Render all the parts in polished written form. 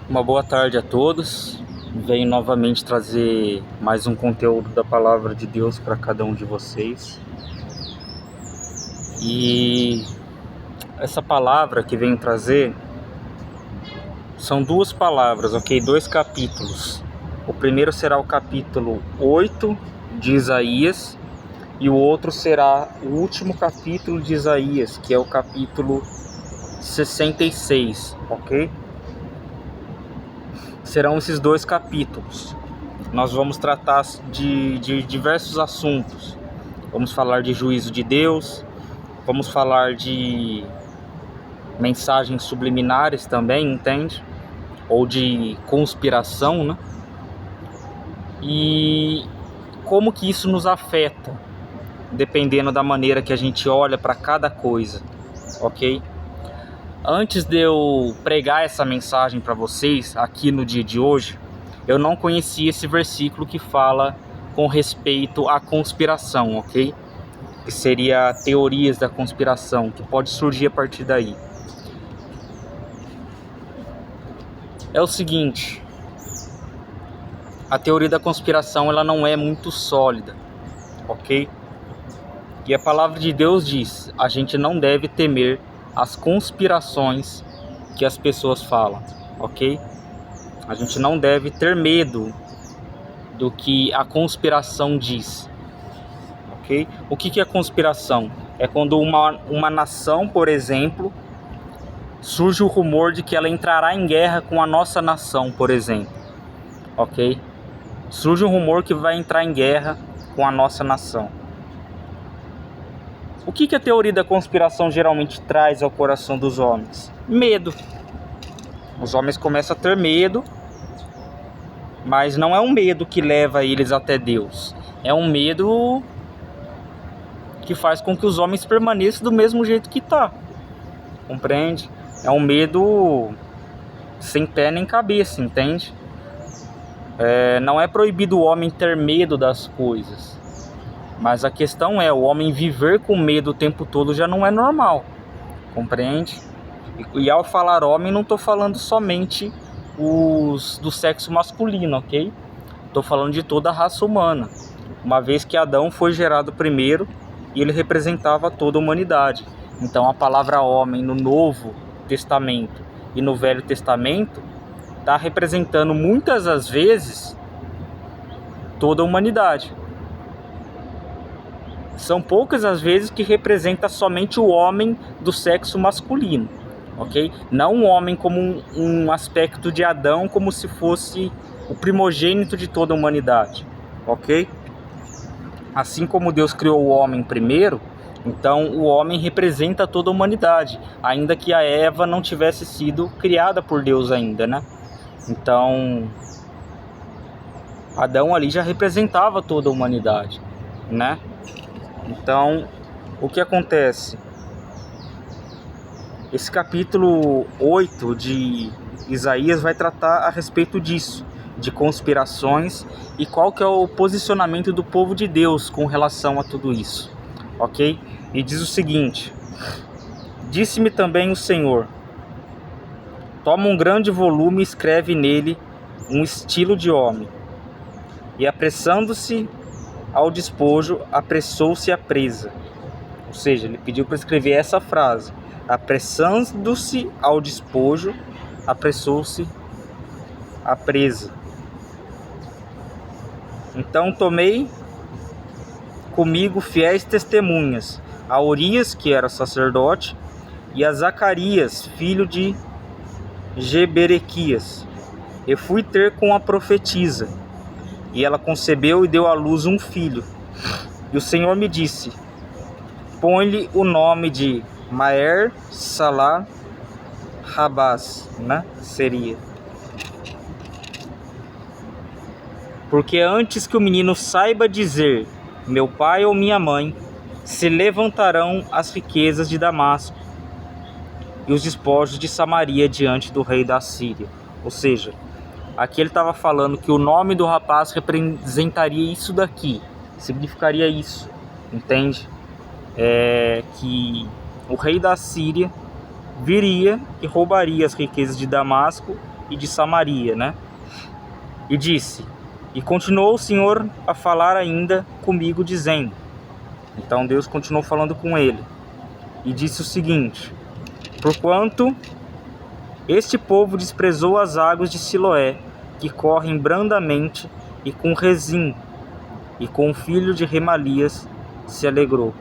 Uma boa tarde a todos. Venho novamente trazer mais um conteúdo da Palavra de Deus para cada um de vocês. E essa palavra que venho trazer são duas palavras, ok? 2 capítulos. O primeiro será o capítulo 8 de Isaías e o outro será o último capítulo de Isaías, que é o capítulo 66, ok? Serão esses 2 capítulos. Nós vamos tratar de diversos assuntos. Vamos falar de juízo de Deus, vamos falar de mensagens subliminares também, entende? Ou de conspiração, né? E como que isso nos afeta, dependendo da maneira que a gente olha para cada coisa, ok? Antes de eu pregar essa mensagem para vocês aqui no dia de hoje, eu não conhecia esse versículo que fala com respeito à conspiração, ok? Que seria teorias da conspiração, que pode surgir a partir daí. É o seguinte, a teoria da conspiração ela não é muito sólida, ok? E a palavra de Deus diz, a gente não deve temer as conspirações que as pessoas falam, ok? A gente não deve ter medo do que a conspiração diz, ok? O que é conspiração? É quando uma nação, por exemplo, surge o rumor de que ela entrará em guerra com a nossa nação, por exemplo, ok? Surge um rumor que vai entrar em guerra com a nossa nação. O que a teoria da conspiração geralmente traz ao coração dos homens? Medo. Os homens começam a ter medo, mas não é um medo que leva eles até Deus. É um medo que faz com que os homens permaneçam do mesmo jeito que está. Compreende? É um medo sem pé nem cabeça, entende? Não é proibido o homem ter medo das coisas. Mas a questão é, o homem viver com medo o tempo todo já não é normal. Compreende? E ao falar homem, não estou falando somente os do sexo masculino, ok? Estou falando de toda a raça humana. Uma vez que Adão foi gerado primeiro e ele representava toda a humanidade. Então a palavra homem no Novo Testamento e no Velho Testamento está representando muitas das vezes toda a humanidade. São poucas as vezes que representa somente o homem do sexo masculino, ok? Não o homem como um aspecto de Adão, como se fosse o primogênito de toda a humanidade, ok? Assim como Deus criou o homem primeiro, então o homem representa toda a humanidade, ainda que a Eva não tivesse sido criada por Deus ainda, né? Então, Adão ali já representava toda a humanidade, né? Então, o que acontece? Esse capítulo 8 de Isaías vai tratar a respeito disso, de conspirações e qual que é o posicionamento do povo de Deus com relação a tudo isso, ok? E diz o seguinte: disse-me também o Senhor, toma um grande volume e escreve nele um estilo de homem, e apressando-se ao despojo, apressou-se a presa. Ou seja, ele pediu para escrever essa frase: apressando-se ao despojo, apressou-se a presa. Então tomei comigo fiéis testemunhas, a Urias, que era sacerdote, e a Zacarias, filho de Geberequias, e fui ter com a profetisa, e ela concebeu e deu à luz um filho. E o Senhor me disse: põe-lhe o nome de Maer Salah Habaz, né? Seria. Porque antes que o menino saiba dizer meu pai ou minha mãe, se levantarão as riquezas de Damasco e os despojos de Samaria diante do rei da Síria. Ou seja, aqui ele estava falando que o nome do rapaz representaria isso daqui, significaria isso, entende? Que o rei da Síria viria e roubaria as riquezas de Damasco e de Samaria, né? E disse, e continuou o Senhor a falar ainda comigo, dizendo, então Deus continuou falando com ele, e disse o seguinte, porquanto este povo desprezou as águas de Siloé, que correm brandamente, e com Rezim, e com o filho de Remalias se alegrou.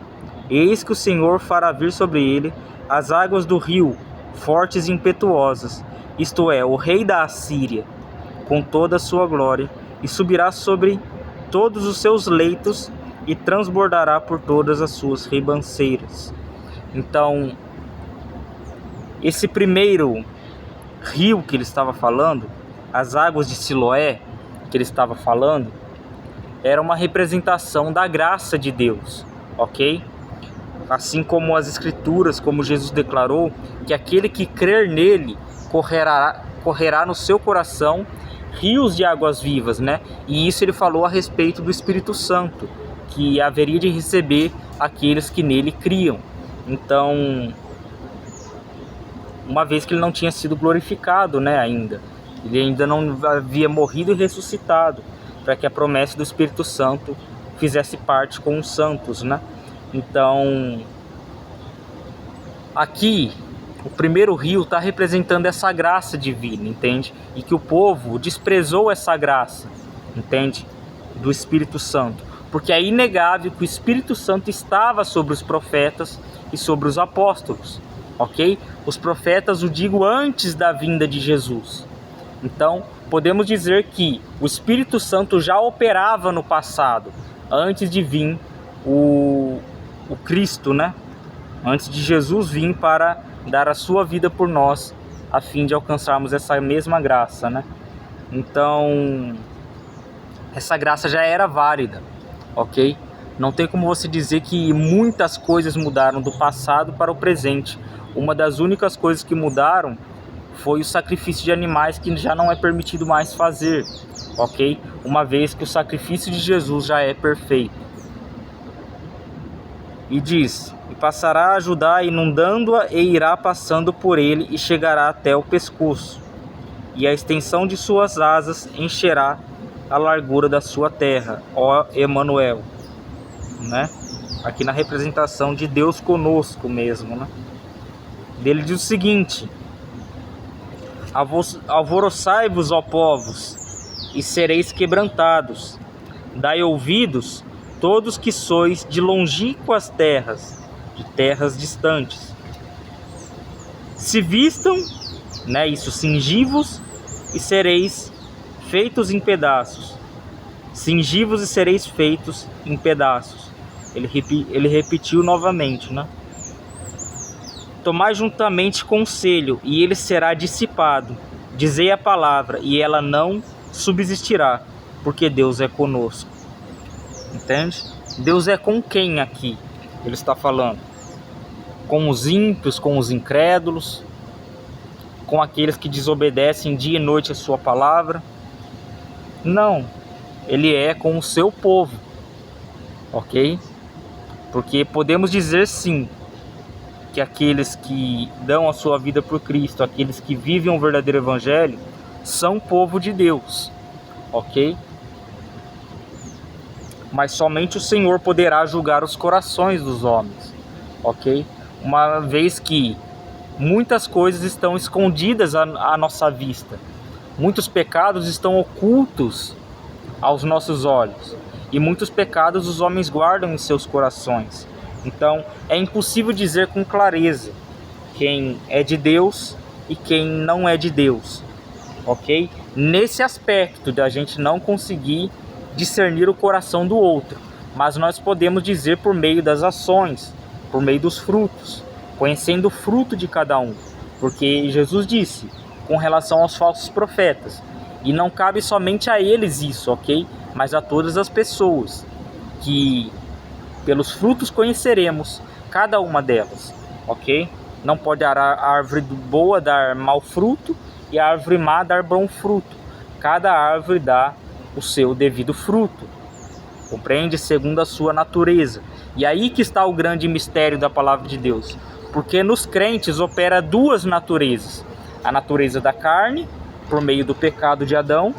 Eis que o Senhor fará vir sobre ele as águas do rio, fortes e impetuosas, isto é, o rei da Assíria, com toda a sua glória, e subirá sobre todos os seus leitos, e transbordará por todas as suas ribanceiras. Então, esse primeiro rio que ele estava falando, as águas de Siloé que ele estava falando, era uma representação da graça de Deus, ok? Assim como as Escrituras, como Jesus declarou, que aquele que crer nele correrá no seu coração rios de águas vivas, né? E isso ele falou a respeito do Espírito Santo, que haveria de receber aqueles que nele criam. Então, uma vez que ele não tinha sido glorificado, né, ainda, ele ainda não havia morrido e ressuscitado, para que a promessa do Espírito Santo fizesse parte com os santos, né? Então, aqui, o primeiro rio está representando essa graça divina, entende? E que o povo desprezou essa graça, entende? Do Espírito Santo. Porque é inegável que o Espírito Santo estava sobre os profetas e sobre os apóstolos, ok? Os profetas, o digo, antes da vinda de Jesus. Então, podemos dizer que o Espírito Santo já operava no passado, antes de vir o Cristo, né? Antes de Jesus vir para dar a sua vida por nós, a fim de alcançarmos essa mesma graça, né? Então, essa graça já era válida, ok? Não tem como você dizer que muitas coisas mudaram do passado para o presente. Uma das únicas coisas que mudaram foi o sacrifício de animais, que já não é permitido mais fazer, ok? Uma vez que o sacrifício de Jesus já é perfeito. E diz, e passará a Judá inundando-a e irá passando por ele e chegará até o pescoço. E a extensão de suas asas encherá a largura da sua terra, ó Emanuel, né? Aqui na representação de Deus conosco mesmo, né? Ele diz o seguinte, alvoroçai-vos, ó povos, e sereis quebrantados. Dai ouvidos, todos que sois de longínquas terras, de terras distantes. Se vistam, né, isso, cingi-vos e sereis feitos em pedaços. Cingi-vos e sereis feitos em pedaços. Ele repetiu novamente, né? Tomai juntamente conselho, e ele será dissipado. Dizei a palavra, e ela não subsistirá, porque Deus é conosco. Entende? Deus é com quem aqui? Ele está falando. Com os ímpios, com os incrédulos, com aqueles que desobedecem dia e noite a sua palavra? Não. Ele é com o seu povo. Ok? Porque podemos dizer sim, que aqueles que dão a sua vida por Cristo, aqueles que vivem um verdadeiro evangelho, são povo de Deus, ok? Mas somente o Senhor poderá julgar os corações dos homens, ok? Uma vez que muitas coisas estão escondidas à nossa vista, muitos pecados estão ocultos aos nossos olhos, e muitos pecados os homens guardam em seus corações. Então, é impossível dizer com clareza quem é de Deus e quem não é de Deus, ok? Nesse aspecto da gente não conseguir discernir o coração do outro, mas nós podemos dizer por meio das ações, por meio dos frutos, conhecendo o fruto de cada um, porque Jesus disse com relação aos falsos profetas, e não cabe somente a eles isso, ok? Mas a todas as pessoas, que pelos frutos conheceremos cada uma delas, ok? Não pode a árvore boa dar mau fruto e a árvore má dar bom fruto. Cada árvore dá o seu devido fruto, compreende? Segundo a sua natureza. E aí que está o grande mistério da palavra de Deus, porque nos crentes opera duas naturezas, a natureza da carne por meio do pecado de Adão,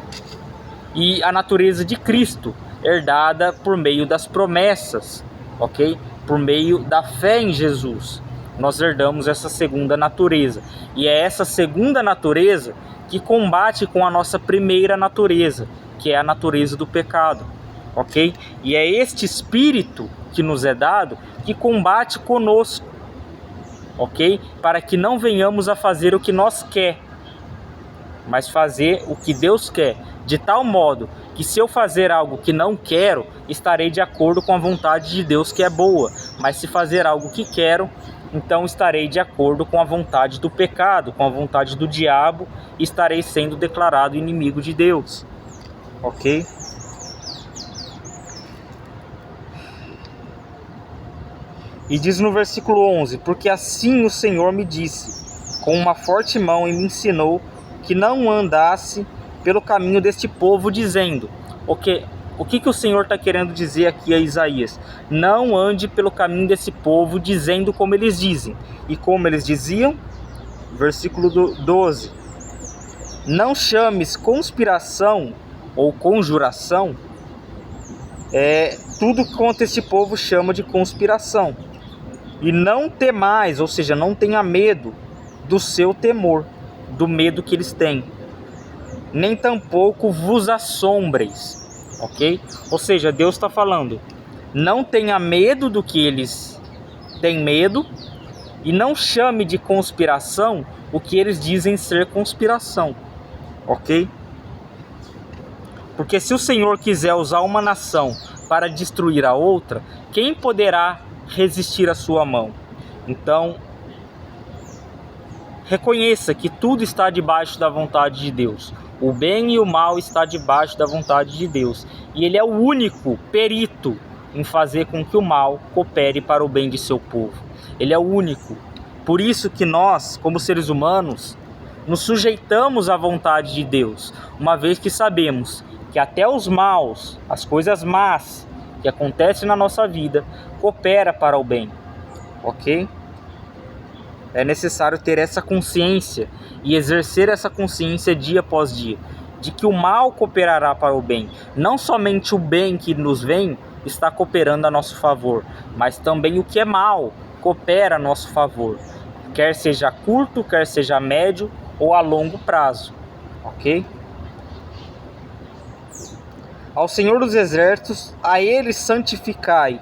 e a natureza de Cristo, herdada por meio das promessas, ok? Por meio da fé em Jesus. Nós herdamos essa segunda natureza. E é essa segunda natureza que combate com a nossa primeira natureza, que é a natureza do pecado, ok? E é este espírito que nos é dado que combate conosco, ok? Para que não venhamos a fazer o que nós quer, mas fazer o que Deus quer, de tal modo que se eu fazer algo que não quero, estarei de acordo com a vontade de Deus, que é boa, mas se fazer algo que quero, então estarei de acordo com a vontade do pecado, com a vontade do diabo, e estarei sendo declarado inimigo de Deus, ok? E diz no versículo 11: porque assim o Senhor me disse, com uma forte mão, e me ensinou que não andasse pelo caminho deste povo, dizendo, o que o Senhor está querendo dizer aqui a Isaías? Não ande pelo caminho desse povo, dizendo como eles dizem. E como eles diziam? Versículo 12: não chames conspiração ou conjuração, tudo quanto este povo chama de conspiração. E não temais, ou seja, não tenha medo do seu temor, do medo que eles têm. Nem tampouco vos assombreis, ok? Ou seja, Deus está falando, não tenha medo do que eles têm medo, e não chame de conspiração o que eles dizem ser conspiração, ok? Porque se o Senhor quiser usar uma nação para destruir a outra, quem poderá resistir à sua mão? Então, reconheça que tudo está debaixo da vontade de Deus. O bem e o mal está debaixo da vontade de Deus. E Ele é o único perito em fazer com que o mal coopere para o bem de seu povo. Ele é o único. Por isso que nós, como seres humanos, nos sujeitamos à vontade de Deus, uma vez que sabemos que até os maus, as coisas más que acontecem na nossa vida, coopera para o bem, ok? É necessário ter essa consciência e exercer essa consciência dia após dia, de que o mal cooperará para o bem. Não somente o bem que nos vem está cooperando a nosso favor, mas também o que é mal coopera a nosso favor, quer seja a curto, quer seja a médio ou a longo prazo, ok? Ao Senhor dos Exércitos, a Ele santificai,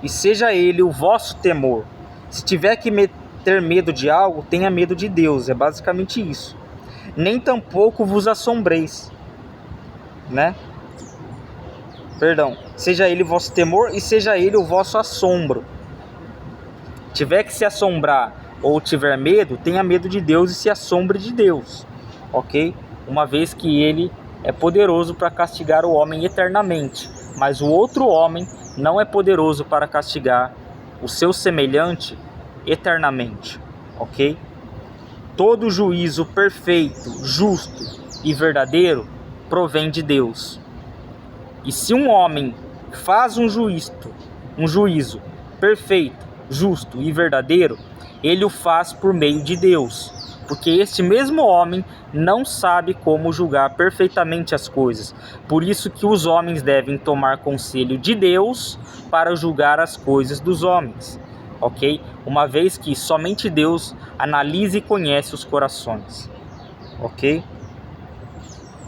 e seja Ele o vosso temor. Se tiver que ter medo de algo, tenha medo de Deus, é basicamente isso. Nem tampouco vos assombreis, né? Perdão, seja Ele o vosso temor e seja Ele o vosso assombro. Tiver que se assombrar ou tiver medo, tenha medo de Deus e se assombre de Deus, ok? Uma vez que Ele é poderoso para castigar o homem eternamente, mas o outro homem não é poderoso para castigar o seu semelhante eternamente, ok? Todo juízo perfeito, justo e verdadeiro provém de Deus. E se um homem faz um juízo perfeito, justo e verdadeiro, ele o faz por meio de Deus, porque este mesmo homem não sabe como julgar perfeitamente as coisas. Por isso que os homens devem tomar conselho de Deus para julgar as coisas dos homens, ok? Uma vez que somente Deus analisa e conhece os corações, ok?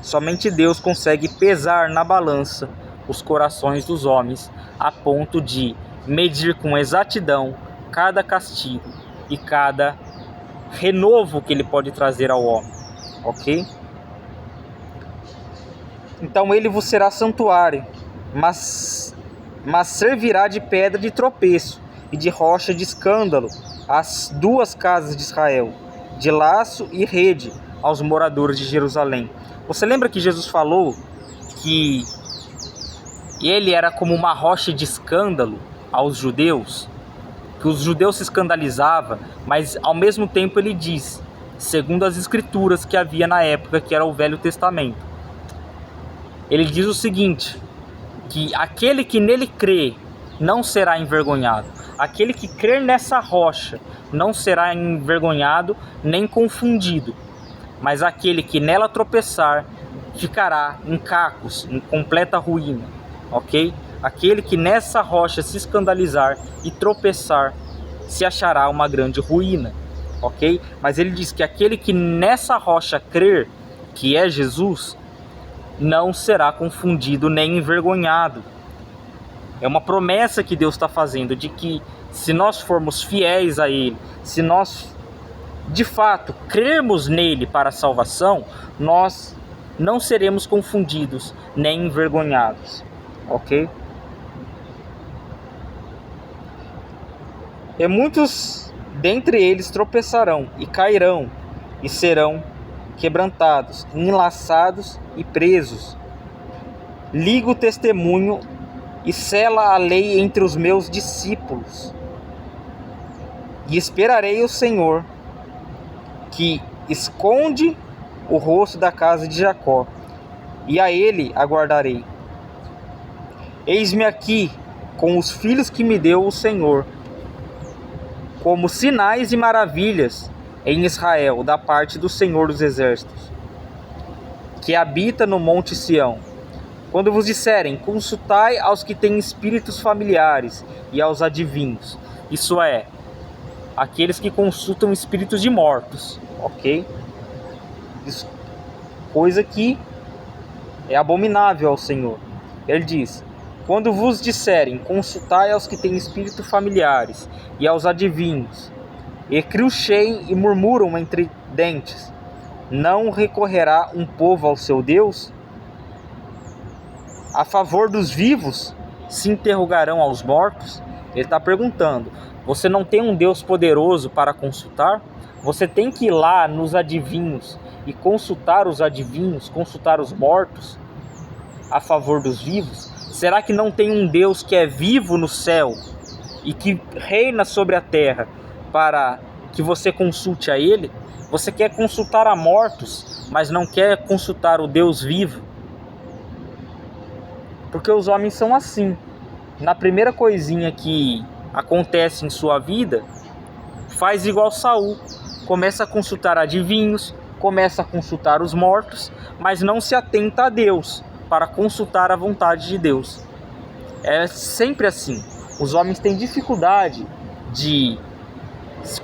Somente Deus consegue pesar na balança os corações dos homens, a ponto de medir com exatidão cada castigo e cada renovo que Ele pode trazer ao homem, ok? Então Ele vos será santuário, mas servirá de pedra de tropeço e de rocha de escândalo às duas casas de Israel, de laço e rede aos moradores de Jerusalém. Você lembra que Jesus falou que Ele era como uma rocha de escândalo aos judeus? Que os judeus se escandalizavam, mas ao mesmo tempo Ele diz, segundo as escrituras que havia na época, que era o Velho Testamento, Ele diz o seguinte, que aquele que nele crê não será envergonhado. Aquele que crer nessa rocha não será envergonhado nem confundido. mas aquele que nela tropeçar ficará em cacos, em completa ruína, ok? Aquele que nessa rocha se escandalizar e tropeçar se achará uma grande ruína, ok? Mas ele diz que aquele que nessa rocha crer, que é Jesus, não será confundido nem envergonhado. É uma promessa que Deus está fazendo de que se nós formos fiéis a Ele, se nós de fato crermos nele para a salvação, nós não seremos confundidos nem envergonhados, ok? E muitos dentre eles tropeçarão e cairão e serão quebrantados, enlaçados e presos. Liga o testemunho e sela a lei entre os meus discípulos. E esperarei o Senhor, que esconde o rosto da casa de Jacó, e a ele aguardarei. Eis-me aqui com os filhos que me deu o Senhor, como sinais e maravilhas em Israel, da parte do Senhor dos Exércitos, que habita no monte Sião. Quando vos disserem, consultai aos que têm espíritos familiares e aos adivinhos, isso é, aqueles que consultam espíritos de mortos, ok? Isso, coisa que é abominável ao Senhor. Ele diz, quando vos disserem, consultai aos que têm espíritos familiares e aos adivinhos, e criucheiem e murmuram entre dentes, não recorrerá um povo ao seu Deus? A favor dos vivos se interrogarão aos mortos? Ele está perguntando, você não tem um Deus poderoso para consultar? Você tem que ir lá nos adivinhos e consultar os adivinhos, consultar os mortos a favor dos vivos? Será que não tem um Deus que é vivo no céu e que reina sobre a terra para que você consulte a Ele? Você quer consultar a mortos, mas não quer consultar o Deus vivo? Porque os homens são assim. Na primeira coisinha que acontece em sua vida, faz igual Saul. Começa a consultar adivinhos, começa a consultar os mortos, mas não se atenta a Deus para consultar a vontade de Deus. É sempre assim. Os homens têm dificuldade de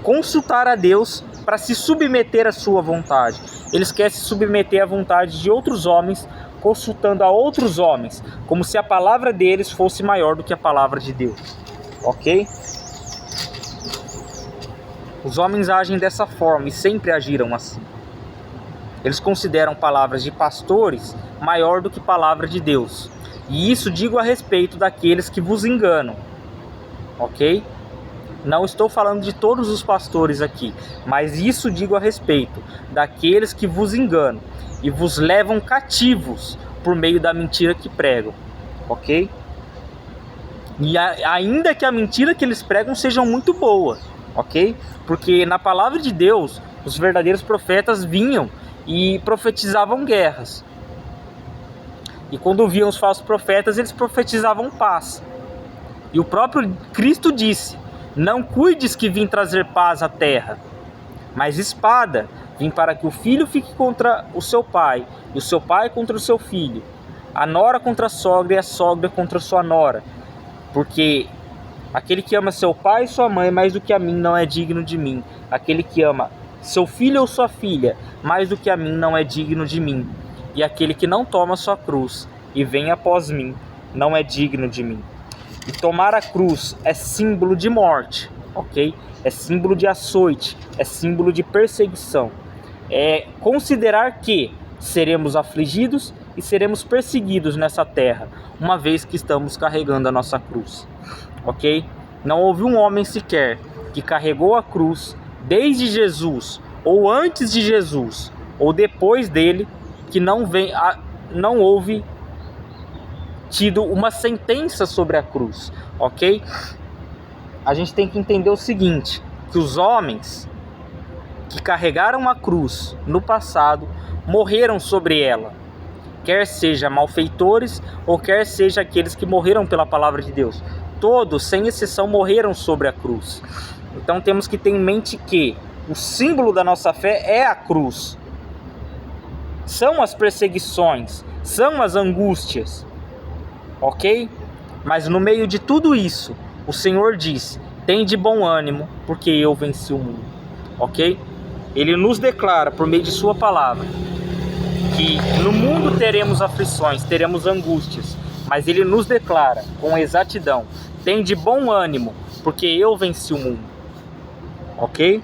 consultar a Deus para se submeter à sua vontade. Eles querem se submeter à vontade de outros homens, consultando a outros homens, como se a palavra deles fosse maior do que a palavra de Deus. Ok? Os homens agem dessa forma e sempre agiram assim. Eles consideram palavras de pastores maior do que palavra de Deus. E isso digo a respeito daqueles que vos enganam. Ok? Não estou falando de todos os pastores aqui, mas isso digo a respeito daqueles que vos enganam e vos levam cativos por meio da mentira que pregam. Ok? E ainda que a mentira que eles pregam seja muito boa. Ok? Porque na palavra de Deus, os verdadeiros profetas vinham e profetizavam guerras. E quando viam os falsos profetas, eles profetizavam paz. E o próprio Cristo disse, não cuides que vim trazer paz à terra, mas espada. Vim para que o filho fique contra o seu pai, e o seu pai contra o seu filho, a nora contra a sogra e a sogra contra a sua nora. Porque aquele que ama seu pai e sua mãe mais do que a mim não é digno de mim. Aquele que ama seu filho ou sua filha mais do que a mim não é digno de mim. E aquele que não toma sua cruz e vem após mim não é digno de mim. E tomar a cruz é símbolo de morte, ok? É símbolo de açoite, é símbolo de perseguição. É considerar que seremos afligidos e seremos perseguidos nessa terra, uma vez que estamos carregando a nossa cruz, ok? Não houve um homem sequer que carregou a cruz desde Jesus, ou antes de Jesus, ou depois dele, que não houve tido uma sentença sobre a cruz, ok? A gente tem que entender o seguinte, que os homens que carregaram a cruz no passado morreram sobre ela, quer seja malfeitores ou quer seja aqueles que morreram pela palavra de Deus. Todos, sem exceção, morreram sobre a cruz. Então temos que ter em mente que o símbolo da nossa fé é a cruz, são as perseguições, são as angústias, ok? Mas no meio de tudo isso, o Senhor diz: tem de bom ânimo, porque eu venci o mundo, ok? Ele nos declara, por meio de sua palavra, que no mundo teremos aflições, teremos angústias, mas Ele nos declara com exatidão: tem de bom ânimo, porque eu venci o mundo, ok?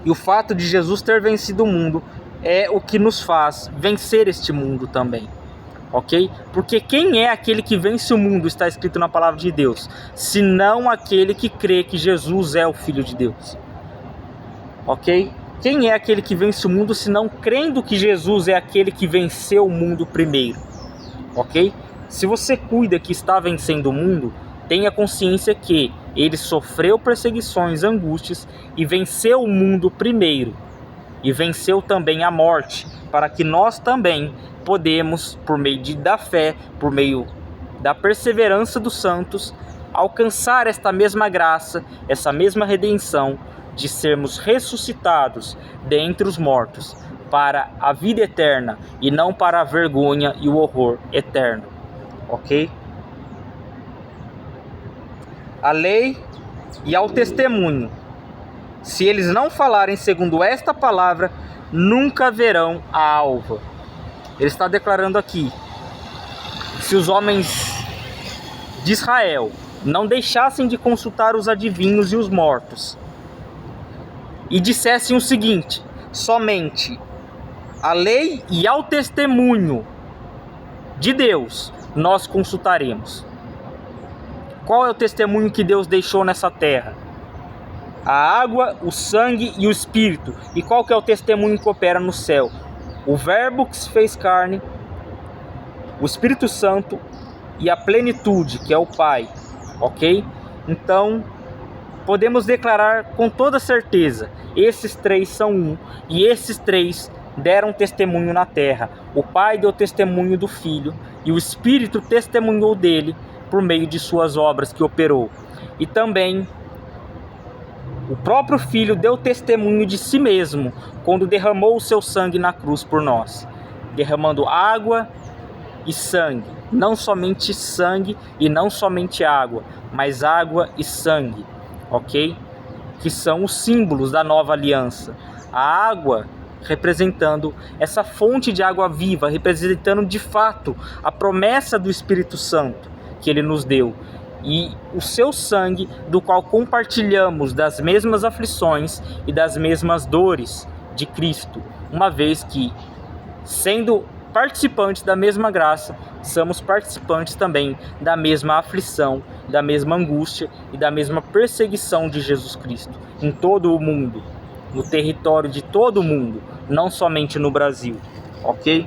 E o fato de Jesus ter vencido o mundo é o que nos faz vencer este mundo também, ok? Porque quem é aquele que vence o mundo, está escrito na palavra de Deus, senão aquele que crê que Jesus é o Filho de Deus, ok? Quem é aquele que vence o mundo, senão crendo que Jesus é aquele que venceu o mundo primeiro, ok? Se você cuida que está vencendo o mundo, tenha consciência que ele sofreu perseguições, angústias e venceu o mundo primeiro. E venceu também a morte, para que nós também podemos, por meio da fé, por meio da perseverança dos santos, alcançar esta mesma graça, essa mesma redenção, de sermos ressuscitados dentre os mortos, para a vida eterna, e não para a vergonha e o horror eterno, ok? A lei e ao testemunho, se eles não falarem segundo esta palavra, nunca verão a alva. Ele está declarando aqui: se os homens de Israel não deixassem de consultar os adivinhos e os mortos, e dissessem o seguinte: somente a lei e ao testemunho de Deus nós consultaremos. Qual é o testemunho que Deus deixou nessa terra? A água, o sangue e o Espírito. E qual que é o testemunho que opera no céu? O Verbo que se fez carne, o Espírito Santo e a plenitude, que é o Pai, ok? Então, podemos declarar com toda certeza: esses três são um, e esses três deram testemunho na terra. O Pai deu testemunho do Filho, e o Espírito testemunhou dele por meio de suas obras que operou. E também o próprio Filho deu testemunho de si mesmo quando derramou o seu sangue na cruz por nós, derramando água e sangue, não somente sangue e não somente água, mas água e sangue, ok? Que são os símbolos da nova aliança. A água representando essa fonte de água viva, representando de fato a promessa do Espírito Santo que Ele nos deu, e o seu sangue, do qual compartilhamos das mesmas aflições e das mesmas dores de Cristo, uma vez que, sendo participantes da mesma graça, somos participantes também da mesma aflição, da mesma angústia e da mesma perseguição de Jesus Cristo em todo o mundo, no território de todo o mundo, não somente no Brasil, ok?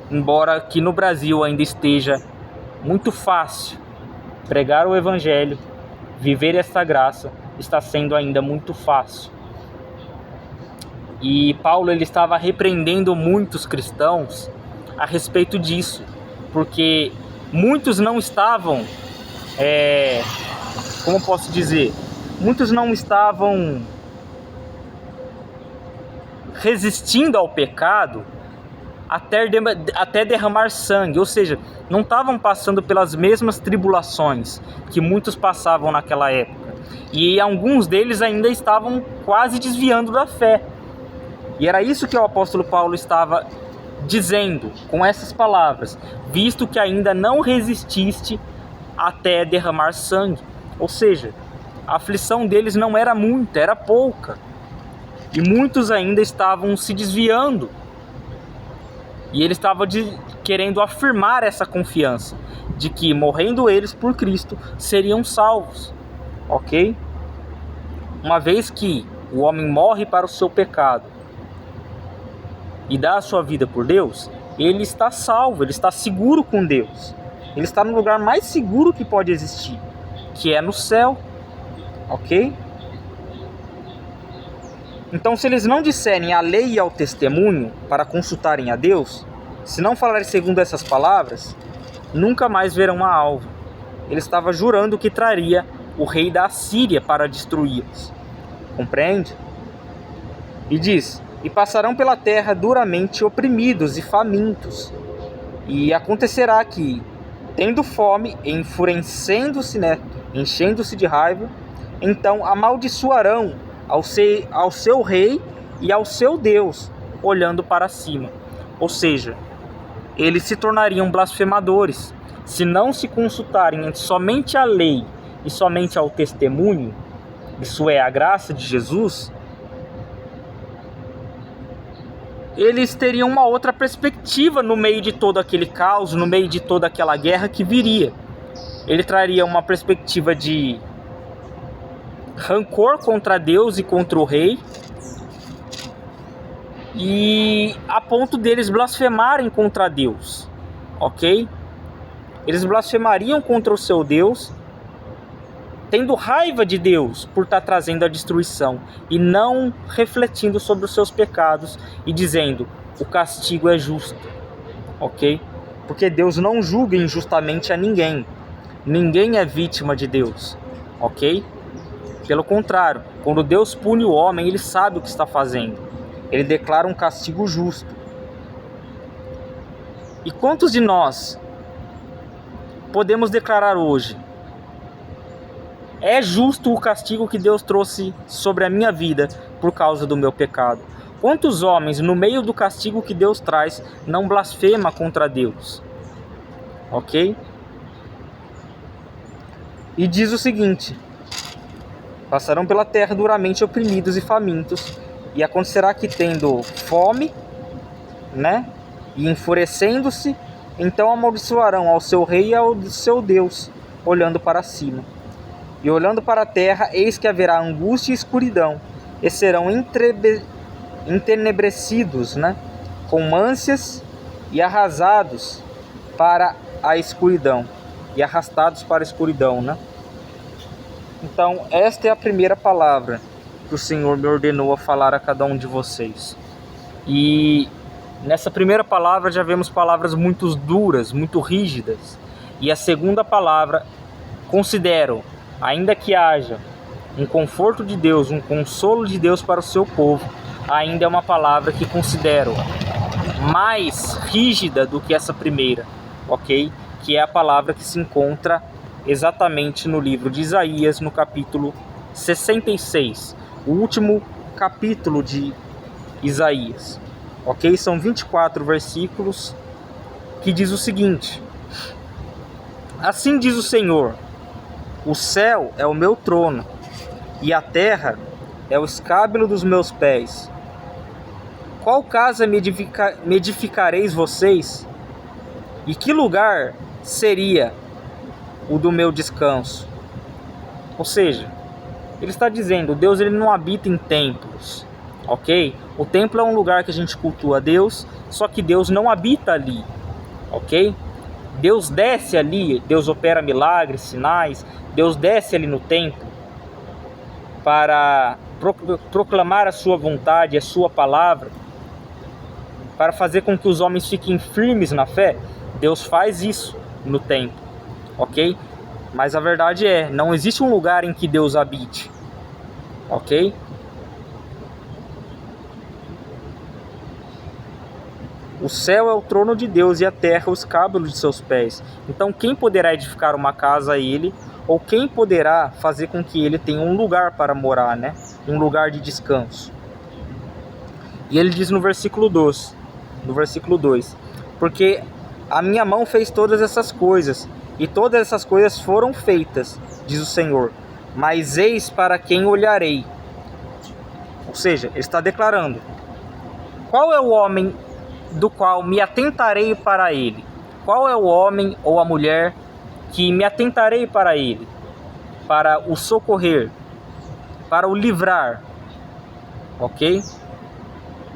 Embora que no Brasil ainda esteja muito fácil pregar o Evangelho, viver esta graça, está sendo ainda muito fácil. E Paulo ele estava repreendendo muitos cristãos a respeito disso, porque muitos não estavam, como posso dizer, muitos não estavam resistindo ao pecado até derramar sangue, ou seja, não estavam passando pelas mesmas tribulações que muitos passavam naquela época, e alguns deles ainda estavam quase desviando da fé. E era isso que o apóstolo Paulo estava dizendo com essas palavras: visto que ainda não resististe até derramar sangue. Ou seja, a aflição deles não era muita, era pouca, e muitos ainda estavam se desviando. E ele estava querendo afirmar essa confiança de que, morrendo eles por Cristo, seriam salvos, ok? Uma vez que o homem morre para o seu pecado e dá a sua vida por Deus, ele está salvo, ele está seguro com Deus. Ele está no lugar mais seguro que pode existir, que é no céu, ok? Então, se eles não disserem a lei e ao testemunho para consultarem a Deus, se não falarem segundo essas palavras, nunca mais verão a alva. Ele estava jurando que traria o rei da Assíria para destruí-los. Compreende? E diz: e passarão pela terra duramente oprimidos e famintos. E acontecerá que, tendo fome, enfurecendo-se, enchendo-se de raiva, então amaldiçoarão ao seu rei e ao seu Deus, olhando para cima. Ou seja, eles se tornariam blasfemadores, se não se consultarem somente a lei e somente ao testemunho, isso é, a graça de Jesus. Eles teriam uma outra perspectiva no meio de todo aquele caos, no meio de toda aquela guerra que viria. Ele traria uma perspectiva de rancor contra Deus e contra o rei, e a ponto deles blasfemarem contra Deus, ok? Eles blasfemariam contra o seu Deus, tendo raiva de Deus por estar trazendo a destruição e não refletindo sobre os seus pecados e dizendo: o castigo é justo, ok? Porque Deus não julga injustamente a ninguém. Ninguém é vítima de Deus, ok? Pelo contrário, quando Deus pune o homem, ele sabe o que está fazendo. Ele declara um castigo justo. E quantos de nós podemos declarar hoje: é justo o castigo que Deus trouxe sobre a minha vida por causa do meu pecado? Quantos homens, no meio do castigo que Deus traz, não blasfema contra Deus? Ok? E diz o seguinte: passarão pela terra duramente oprimidos e famintos, e acontecerá que, tendo fome, e enfurecendo-se, então amaldiçoarão ao seu rei e ao seu Deus, olhando para cima. E olhando para a terra, eis que haverá angústia e escuridão, e serão entenebrecidos, com ânsias, e arrasados para a escuridão, e arrastados para a escuridão, Então, esta é a primeira palavra que o Senhor me ordenou a falar a cada um de vocês. E nessa primeira palavra já vemos palavras muito duras, muito rígidas. E a segunda palavra, considero, ainda que haja um conforto de Deus, um consolo de Deus para o seu povo, ainda é uma palavra que considero mais rígida do que essa primeira, ok? Que é a palavra que se encontra exatamente no livro de Isaías, no capítulo 66, o último capítulo de Isaías, ok? São 24 versículos que diz o seguinte: assim diz o Senhor, o céu é o meu trono, e a terra é o escabelo dos meus pés. Qual casa me edificareis vocês? E que lugar seria o do meu descanso? Ou seja, ele está dizendo, Deus ele não habita em templos, ok? O templo é um lugar que a gente cultua a Deus, só que Deus não habita ali, ok? Deus desce ali, Deus opera milagres, sinais, Deus desce ali no templo para proclamar a sua vontade, a sua palavra, para fazer com que os homens fiquem firmes na fé. Deus faz isso no templo, ok? Mas a verdade é, não existe um lugar em que Deus habite, ok? O céu é o trono de Deus e a terra o escabelo de seus pés. Então quem poderá edificar uma casa a ele? Ou quem poderá fazer com que ele tenha um lugar para morar, Um lugar de descanso. E ele diz no versículo 2, porque a minha mão fez todas essas coisas, e todas essas coisas foram feitas, diz o Senhor, mas eis para quem olharei. Ou seja, ele está declarando, qual é o homem do qual me atentarei para ele? Qual é o homem ou a mulher que me atentarei para ele, para o socorrer, para o livrar, ok?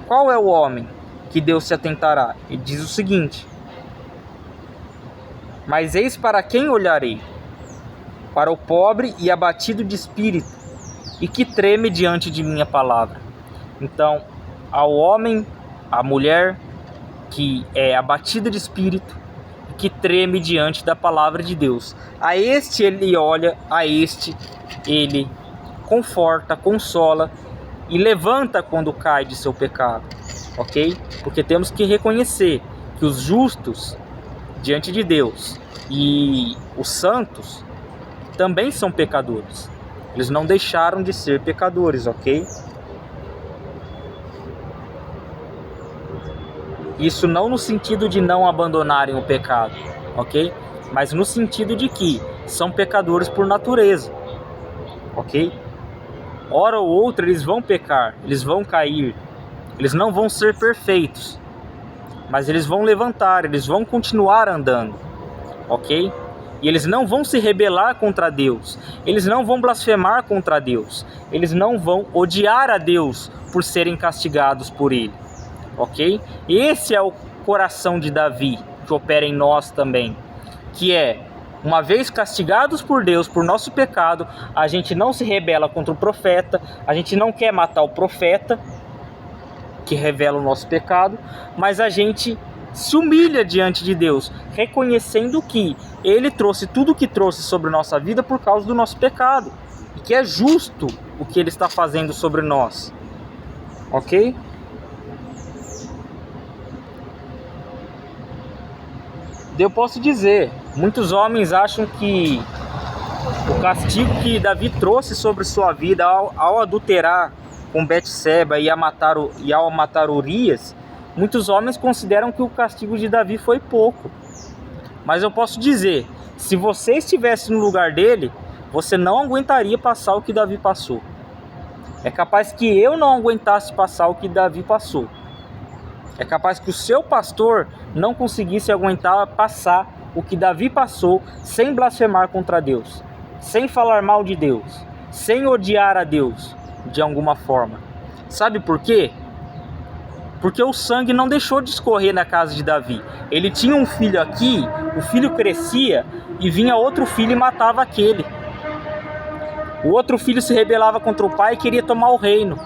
Qual é o homem que Deus se atentará? Ele diz o seguinte: mas eis para quem olharei, para o pobre e abatido de espírito, e que treme diante de minha palavra. Então, ao homem, à mulher que é abatida de espírito, que treme diante da palavra de Deus, a este ele olha, a este ele conforta, consola e levanta quando cai de seu pecado, ok? Porque temos que reconhecer que os justos diante de Deus e os santos também são pecadores. Eles não deixaram de ser pecadores, ok? Isso não no sentido de não abandonarem o pecado, ok? Mas no sentido de que são pecadores por natureza, ok? Hora ou outra eles vão pecar, eles vão cair, eles não vão ser perfeitos, mas eles vão levantar, eles vão continuar andando, ok? E eles não vão se rebelar contra Deus, eles não vão blasfemar contra Deus, eles não vão odiar a Deus por serem castigados por Ele, ok? Esse é o coração de Davi que opera em nós também, que é, uma vez castigados por Deus por nosso pecado, a gente não se rebela contra o profeta, a gente não quer matar o profeta que revela o nosso pecado, mas a gente se humilha diante de Deus, reconhecendo que Ele trouxe tudo o que trouxe sobre nossa vida por causa do nosso pecado, e que é justo o que Ele está fazendo sobre nós, ok? Eu posso dizer, muitos homens acham que o castigo que Davi trouxe sobre sua vida ao adulterar com Betseba e ao matar Urias, muitos homens consideram que o castigo de Davi foi pouco. Mas eu posso dizer, se você estivesse no lugar dele, você não aguentaria passar o que Davi passou. É capaz que eu não aguentasse passar o que Davi passou. É capaz que o seu pastor não conseguisse aguentar passar o que Davi passou sem blasfemar contra Deus, sem falar mal de Deus, sem odiar a Deus de alguma forma. Sabe por quê? Porque o sangue não deixou de escorrer na casa de Davi. Ele tinha um filho aqui, o filho crescia e vinha outro filho e matava aquele. O outro filho se rebelava contra o pai e queria tomar o reino.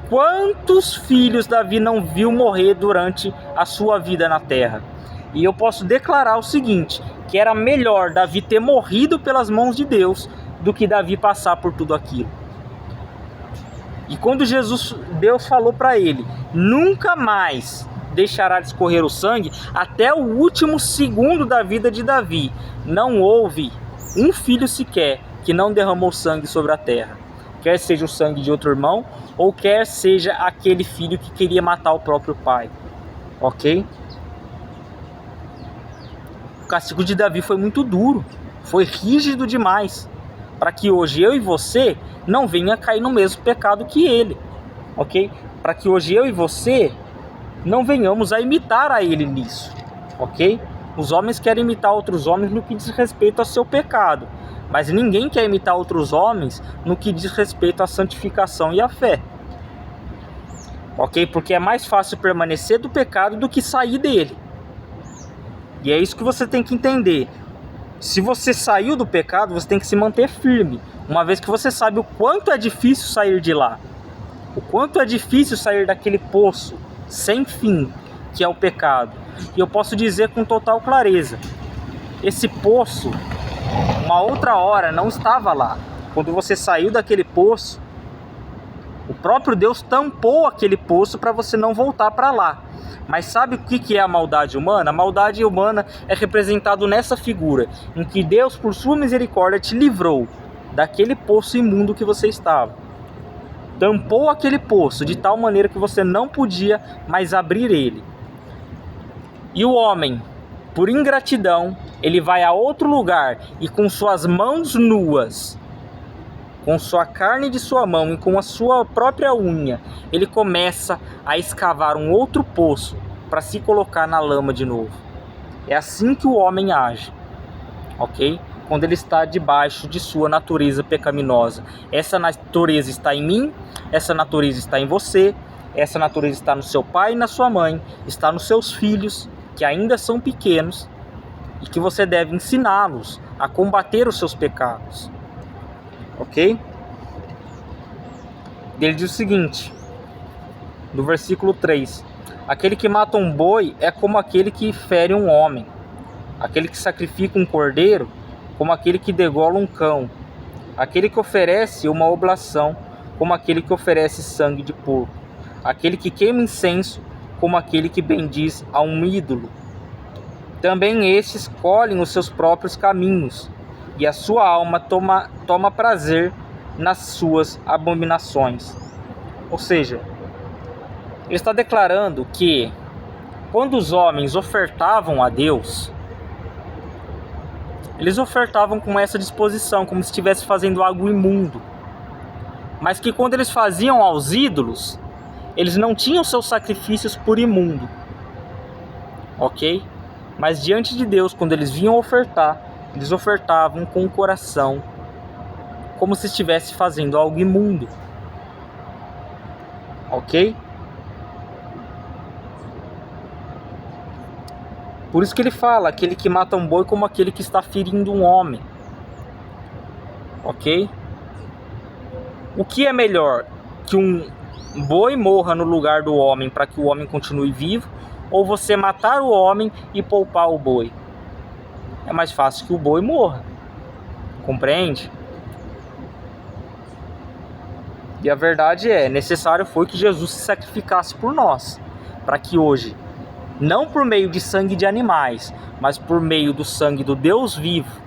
Quantos filhos Davi não viu morrer durante a sua vida na terra? E eu posso declarar o seguinte, que era melhor Davi ter morrido pelas mãos de Deus do que Davi passar por tudo aquilo. E quando Deus falou para ele, nunca mais deixará de escorrer o sangue, até o último segundo da vida de Davi, não houve um filho sequer que não derramou sangue sobre a terra. Quer seja o sangue de outro irmão, ou quer seja aquele filho que queria matar o próprio pai. Ok? O castigo de Davi foi muito duro, foi rígido demais, para que hoje eu e você não venha cair no mesmo pecado que ele. Ok? Para que hoje eu e você não venhamos a imitar a ele nisso. Ok? Os homens querem imitar outros homens no que diz respeito ao seu pecado, mas ninguém quer imitar outros homens no que diz respeito à santificação e à fé. Ok? Porque é mais fácil permanecer do pecado do que sair dele. E é isso que você tem que entender. Se você saiu do pecado, você tem que se manter firme, uma vez que você sabe o quanto é difícil sair de lá. O quanto é difícil sair daquele poço sem fim, que é o pecado. E eu posso dizer com total clareza, esse poço, uma outra hora, não estava lá. Quando você saiu daquele poço, o próprio Deus tampou aquele poço para você não voltar para lá. Mas sabe o que é a maldade humana? A maldade humana é representado nessa figura, em que Deus, por sua misericórdia, te livrou daquele poço imundo que você estava. Tampou aquele poço de tal maneira que você não podia mais abrir ele. E o homem, por ingratidão, ele vai a outro lugar e com suas mãos nuas, com sua carne de sua mão e com a sua própria unha, ele começa a escavar um outro poço para se colocar na lama de novo. É assim que o homem age, ok? Quando ele está debaixo de sua natureza pecaminosa. Essa natureza está em mim, essa natureza está em você, essa natureza está no seu pai e na sua mãe, está nos seus filhos, que ainda são pequenos, e que você deve ensiná-los a combater os seus pecados. Ok? Ele diz o seguinte, no versículo 3: aquele que mata um boi é como aquele que fere um homem, aquele que sacrifica um cordeiro como aquele que degola um cão, aquele que oferece uma oblação como aquele que oferece sangue de porco, aquele que queima incenso, como aquele que bendiz a um ídolo. Também estes colhem os seus próprios caminhos, e a sua alma toma prazer nas suas abominações. Ou seja, ele está declarando que quando os homens ofertavam a Deus, eles ofertavam com essa disposição, como se estivesse fazendo algo imundo. Mas que quando eles faziam aos ídolos, eles não tinham seus sacrifícios por imundo. Ok? Mas diante de Deus, quando eles vinham ofertar, eles ofertavam com o coração, como se estivesse fazendo algo imundo. Ok? Por isso que ele fala, aquele que mata um boi como aquele que está ferindo um homem. Ok? O que é melhor? Que um boi morra no lugar do homem para que o homem continue vivo? Ou você matar o homem e poupar o boi? É mais fácil que o boi morra. Compreende? E a verdade é, necessário foi que Jesus se sacrificasse por nós, para que hoje, não por meio de sangue de animais, mas por meio do sangue do Deus vivo,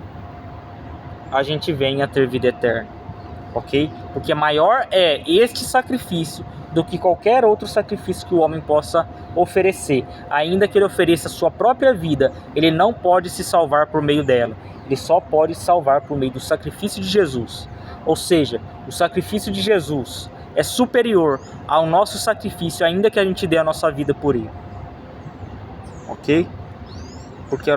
a gente venha a ter vida eterna. Ok? Porque maior é este sacrifício do que qualquer outro sacrifício que o homem possa oferecer. Ainda que ele ofereça a sua própria vida, ele não pode se salvar por meio dela. Ele só pode se salvar por meio do sacrifício de Jesus. Ou seja, o sacrifício de Jesus é superior ao nosso sacrifício, ainda que a gente dê a nossa vida por ele. Ok? Porque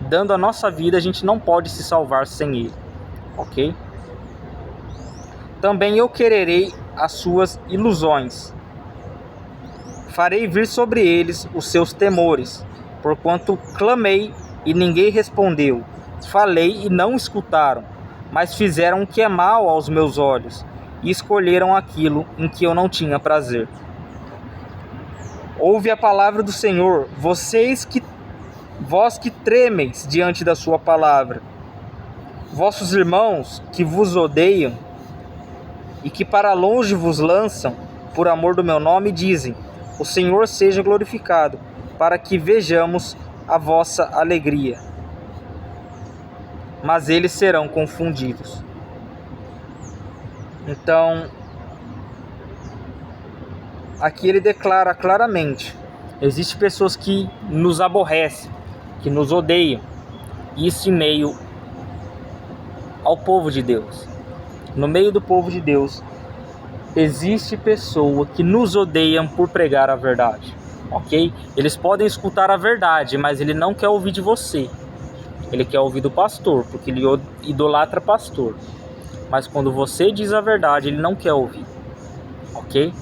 dando a nossa vida, a gente não pode se salvar sem ele. Ok? Também eu quererei as suas ilusões. Farei vir sobre eles os seus temores, porquanto clamei e ninguém respondeu. Falei e não escutaram, mas fizeram o que é mal aos meus olhos e escolheram aquilo em que eu não tinha prazer. Ouve a palavra do Senhor, vós que tremeis diante da sua palavra. Vossos irmãos que vos odeiam e que para longe vos lançam por amor do meu nome, dizem: o Senhor seja glorificado, para que vejamos a vossa alegria. Mas eles serão confundidos. Então, aqui ele declara claramente: existem pessoas que nos aborrecem, que nos odeiam, isso em meio ao povo de Deus. No meio do povo de Deus, existe pessoa que nos odeiam por pregar a verdade, ok? Eles podem escutar a verdade, mas ele não quer ouvir de você. Ele quer ouvir do pastor, porque ele idolatra pastor. Mas quando você diz a verdade, ele não quer ouvir, ok?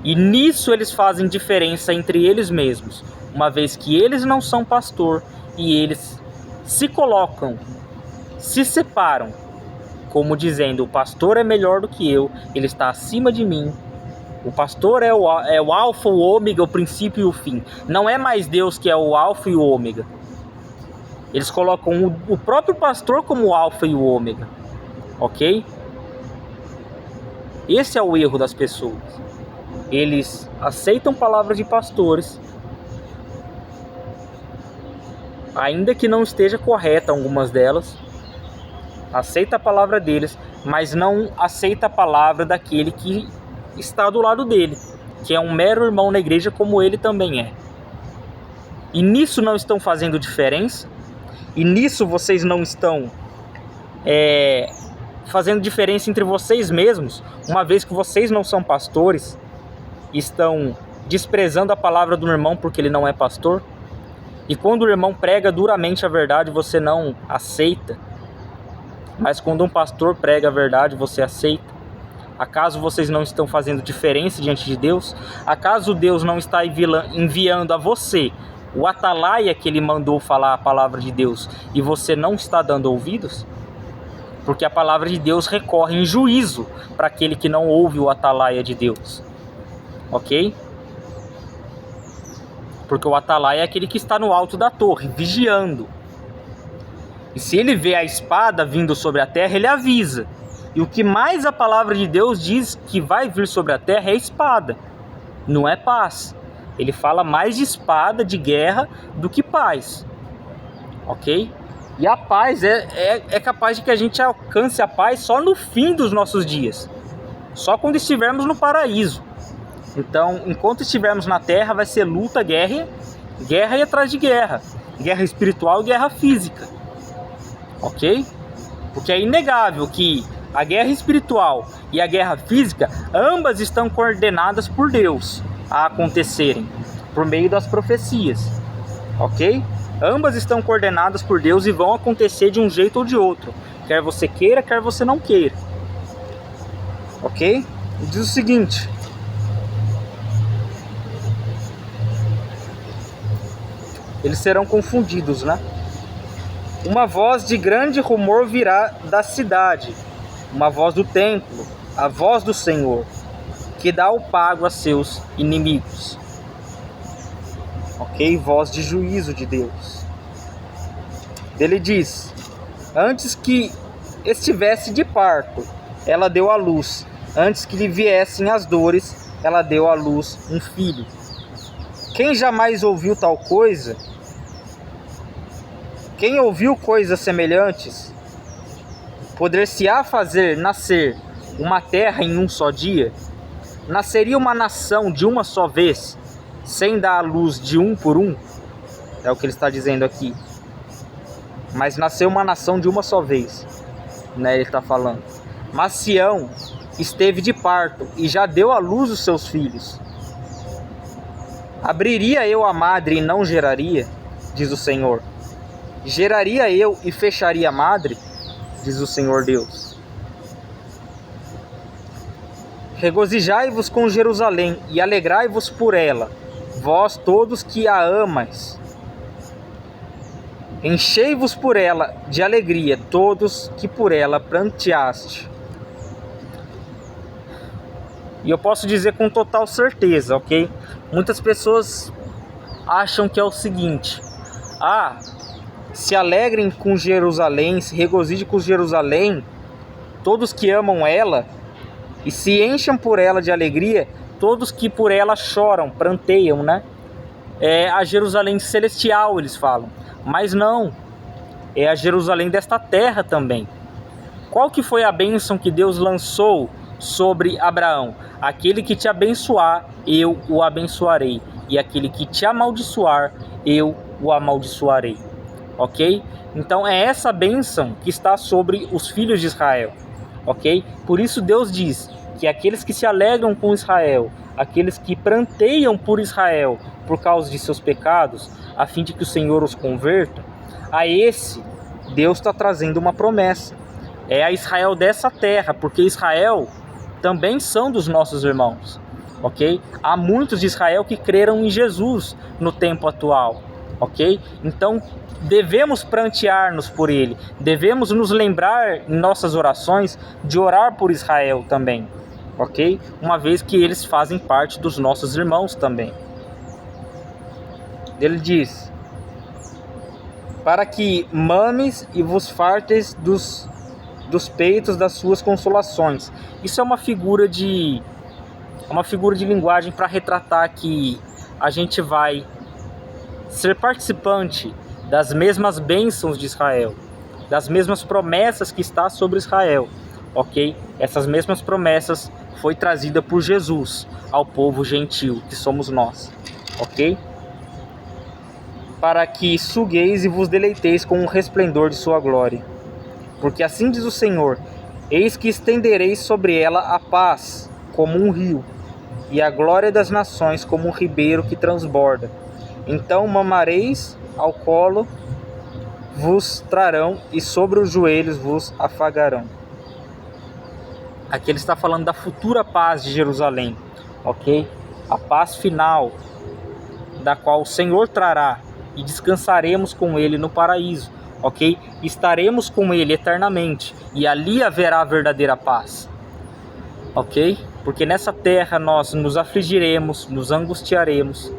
E nisso eles fazem diferença entre eles mesmos, uma vez que eles não são pastor e eles se colocam, se separam, como dizendo: o pastor é melhor do que eu, ele está acima de mim. O pastor é o alfa, o ômega, o princípio e o fim. Não é mais Deus que é o alfa e o ômega. Eles colocam o próprio pastor como o alfa e o ômega. Ok? Esse é o erro das pessoas. Eles aceitam palavras de pastores, ainda que não esteja correta algumas delas. Aceita a palavra deles, mas não aceita a palavra daquele que está do lado dele, que é um mero irmão na igreja, como ele também é. E nisso não estão fazendo diferença, e nisso vocês não estão fazendo diferença entre vocês mesmos, uma vez que vocês não são pastores, estão desprezando a palavra do irmão porque ele não é pastor. E quando o irmão prega duramente a verdade, você não aceita. Mas quando um pastor prega a verdade, você aceita. Acaso vocês não estão fazendo diferença diante de Deus? Acaso Deus não está enviando a você o atalaia que ele mandou falar a palavra de Deus e você não está dando ouvidos? Porque a palavra de Deus recorre em juízo para aquele que não ouve o atalaia de Deus. Ok? Porque o atalaia é aquele que está no alto da torre, vigiando. E se ele vê a espada vindo sobre a terra, ele avisa. E o que mais a palavra de Deus diz que vai vir sobre a terra é espada, não é paz. Ele fala mais de espada, de guerra, do que paz, ok? E a paz é capaz de que a gente alcance a paz só no fim dos nossos dias, só quando estivermos no paraíso. Então, enquanto estivermos na terra, vai ser luta, guerra e atrás de guerra. Guerra espiritual e guerra física, ok? Porque é inegável que a guerra espiritual e a guerra física, ambas estão coordenadas por Deus a acontecerem, por meio das profecias, ok? Ambas estão coordenadas por Deus e vão acontecer de um jeito ou de outro, quer você queira, quer você não queira, ok? E diz o seguinte: eles serão confundidos, né? Uma voz de grande rumor virá da cidade, uma voz do templo, a voz do Senhor, que dá o pago a seus inimigos. Ok? Voz de juízo de Deus. Ele diz: antes que estivesse de parto, ela deu à luz. Antes que lhe viessem as dores, ela deu à luz um filho. Quem jamais ouviu tal coisa? Quem ouviu coisas semelhantes? Poder-se-á fazer nascer uma terra em um só dia? Nasceria uma nação de uma só vez, sem dar a luz de um por um? É o que ele está dizendo aqui. Mas nasceu uma nação de uma só vez, né? Ele está falando. Mas Sião esteve de parto e já deu à luz os seus filhos. Abriria eu a madre e não geraria? Diz o Senhor. Geraria eu e fecharia a madre? Diz o Senhor Deus. Regozijai-vos com Jerusalém e alegrai-vos por ela, vós todos que a amais. Enchei-vos por ela de alegria, todos que por ela pranteaste. E eu posso dizer com total certeza, ok? Muitas pessoas acham que é o seguinte: se alegrem com Jerusalém, se regozijem com Jerusalém, todos que amam ela, e se enchem por ela de alegria, todos que por ela choram, pranteiam, né? É a Jerusalém celestial, eles falam. Mas não, é a Jerusalém desta terra também. Qual que foi a bênção que Deus lançou sobre Abraão? Aquele que te abençoar, eu o abençoarei. E aquele que te amaldiçoar, eu o amaldiçoarei. Ok? Então é essa bênção que está sobre os filhos de Israel. Ok? Por isso Deus diz que aqueles que se alegram com Israel, aqueles que pranteiam por Israel por causa de seus pecados, a fim de que o Senhor os converta, a esse Deus está trazendo uma promessa. É a Israel dessa terra, porque Israel também são dos nossos irmãos, ok? Há muitos de Israel que creram em Jesus no tempo atual, ok? Então devemos prantear-nos por ele, devemos nos lembrar em nossas orações de orar por Israel também, ok? Uma vez que eles fazem parte dos nossos irmãos também. Ele diz: para que mames e vos farteis dos peitos das suas consolações. Isso é uma figura de linguagem para retratar que a gente vai ser participante das mesmas bênçãos de Israel, das mesmas promessas que está sobre Israel, ok? Essas mesmas promessas foi trazida por Jesus ao povo gentil, que somos nós, ok? Para que sugueis e vos deleiteis com o resplendor de sua glória. Porque assim diz o Senhor: eis que estendereis sobre ela a paz como um rio, e a glória das nações como um ribeiro que transborda. Então mamareis, ao colo vos trarão, e sobre os joelhos vos afagarão. Aqui ele está falando da futura paz de Jerusalém, ok? A paz final, da qual o Senhor trará, e descansaremos com ele no paraíso, ok? Estaremos com ele eternamente, e ali haverá a verdadeira paz, ok? Porque nessa terra nós nos afligiremos, nos angustiaremos,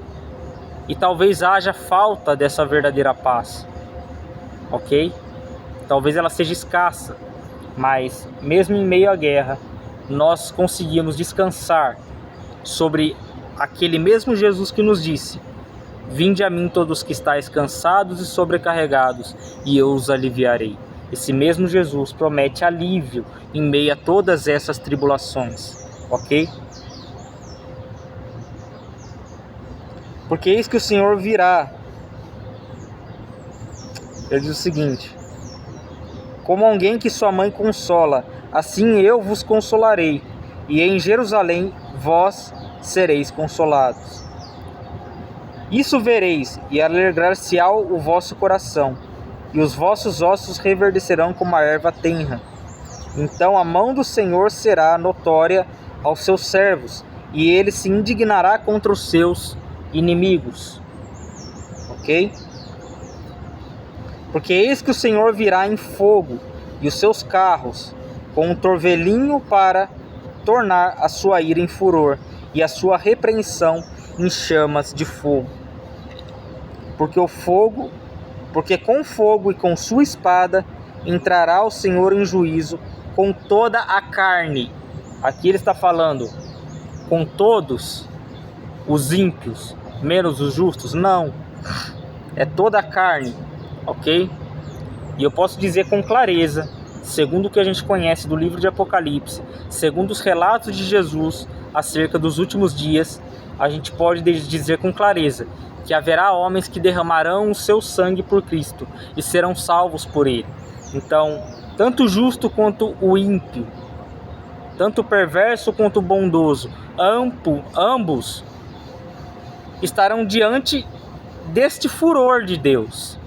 e talvez haja falta dessa verdadeira paz, ok? Talvez ela seja escassa, Mas, mesmo em meio à guerra, nós conseguimos descansar sobre aquele mesmo Jesus que nos disse: vinde a mim todos que estáis cansados e sobrecarregados, e eu os aliviarei. Esse mesmo Jesus promete alívio em meio a todas essas tribulações, ok? Porque eis que o Senhor virá. Ele diz o seguinte: como alguém que sua mãe consola, assim eu vos consolarei, e em Jerusalém vós sereis consolados. Isso vereis, e alegrar-se-á o vosso coração, e os vossos ossos reverdecerão como a erva tenra. Então a mão do Senhor será notória aos seus servos, e ele se indignará contra os seus inimigos. Ok? Porque eis que o Senhor virá em fogo, e os seus carros com um torvelinho para tornar a sua ira em furor, e a sua repreensão em chamas de fogo. Porque com fogo e com sua espada entrará o Senhor em juízo com toda a carne. Aqui ele está falando com todos os ímpios, menos os justos? Não, é toda a carne, ok? E eu posso dizer com clareza, segundo o que a gente conhece do livro de Apocalipse, segundo os relatos de Jesus acerca dos últimos dias, a gente pode dizer com clareza que haverá homens que derramarão o seu sangue por Cristo e serão salvos por ele. Então, tanto o justo quanto o ímpio, tanto o perverso quanto o bondoso, ambos estarão diante deste furor de Deus.